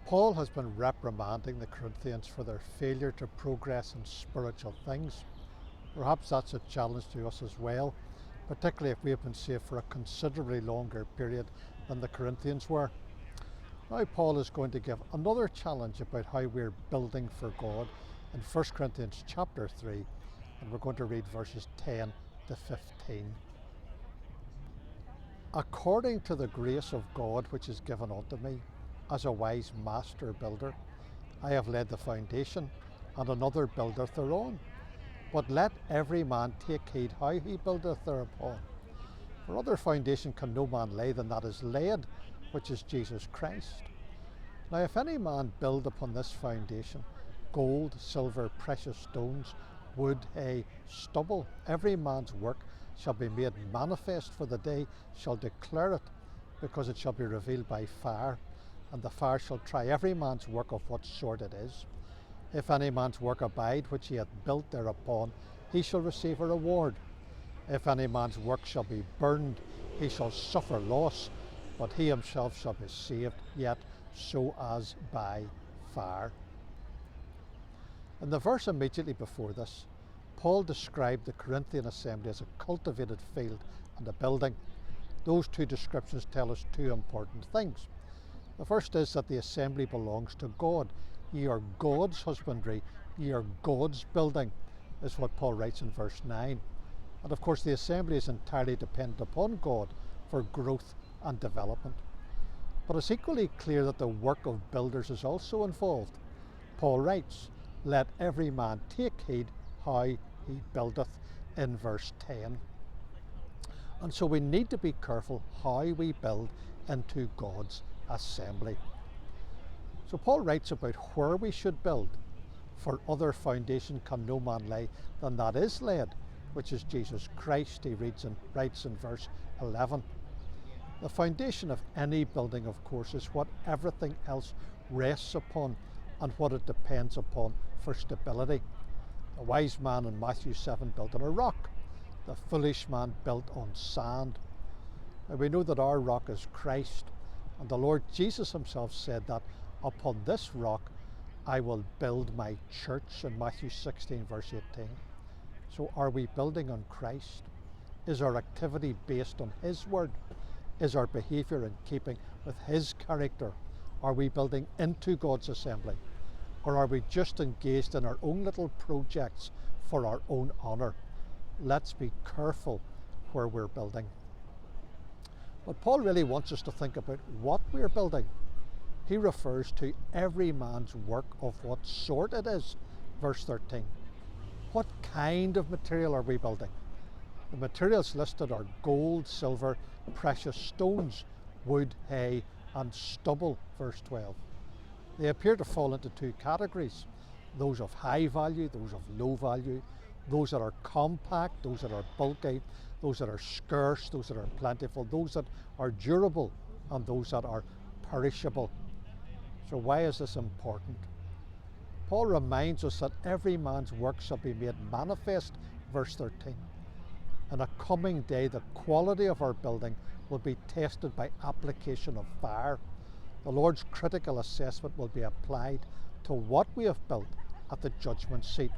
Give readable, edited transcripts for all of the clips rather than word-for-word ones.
Paul has been reprimanding the Corinthians for their failure to progress in spiritual things. Perhaps that's a challenge to us as well, particularly if we have been saved for a considerably longer period than the Corinthians were. Now Paul is going to give another challenge about how we're building for God in 1 Corinthians chapter 3, and we're going to read verses 10 to 15. According to the grace of God which is given unto me, as a wise master builder, I have laid the foundation, and another buildeth thereon. But let every man take heed how he buildeth thereupon. For other foundation can no man lay than that is laid, which is Jesus Christ. Now if any man build upon this foundation, gold, silver, precious stones, wood, hay, stubble, every man's work shall be made manifest, for the day shall declare it, because it shall be revealed by fire, and the fire shall try every man's work of what sort it is. If any man's work abide, which he hath built thereupon, he shall receive a reward. If any man's work shall be burned, he shall suffer loss, but he himself shall be saved, yet so as by fire. In the verse immediately before this, Paul described the Corinthian assembly as a cultivated field and a building. Those two descriptions tell us two important things. The first is that the assembly belongs to God. Ye are God's husbandry, ye are God's building, is what Paul writes in verse 9. And of course the assembly is entirely dependent upon God for growth and development. But it's equally clear that the work of builders is also involved. Paul writes, let every man take heed how he buildeth, in verse 10. And so we need to be careful how we build into God's assembly. So Paul writes about where we should build. For other foundation can no man lay than that is laid, which is Jesus Christ, he writes in verse 11. The foundation of any building, of course, is what everything else rests upon and what it depends upon for stability. The wise man in Matthew 7 built on a rock. The foolish man built on sand. Now we know that our rock is Christ, and the Lord Jesus himself said that upon this rock I will build my church in Matthew 16 verse 18. So are we building on Christ? Is our activity based on his word? Is our behaviour in keeping with his character? Are we building into God's assembly? Or are we just engaged in our own little projects for our own honour? Let's be careful where we're building. But Paul really wants us to think about what we're building. He refers to every man's work of what sort it is, verse 13. What kind of material are we building? The materials listed are gold, silver, precious stones, wood, hay, and stubble, verse 12. They appear to fall into two categories, those of high value, those of low value, those that are compact, those that are bulky, those that are scarce, those that are plentiful, those that are durable, and those that are perishable. So why is this important? Paul reminds us that every man's work shall be made manifest, verse 13. In a coming day, the quality of our building will be tested by application of fire. The Lord's critical assessment will be applied to what we have built at the judgment seat.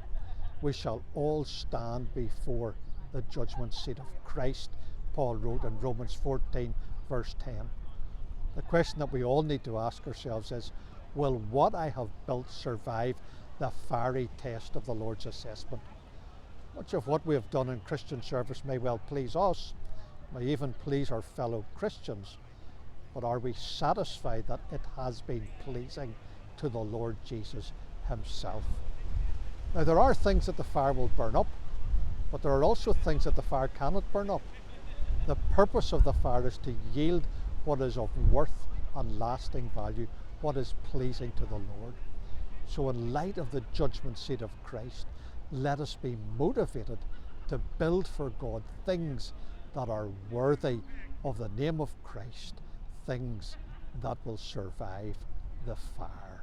We shall all stand before the judgment seat of Christ, Paul wrote in Romans 14 verse 10. The question that we all need to ask ourselves is, will what I have built survive the fiery test of the Lord's assessment? Much of what we have done in Christian service may well please us, may even please our fellow Christians, but are we satisfied that it has been pleasing to the Lord Jesus himself? Now there are things that the fire will burn up, but there are also things that the fire cannot burn up. The purpose of the fire is to yield what is of worth and lasting value, what is pleasing to the Lord. So in light of the judgment seat of Christ, let us be motivated to build for God things that are worthy of the name of Christ, things that will survive the fire.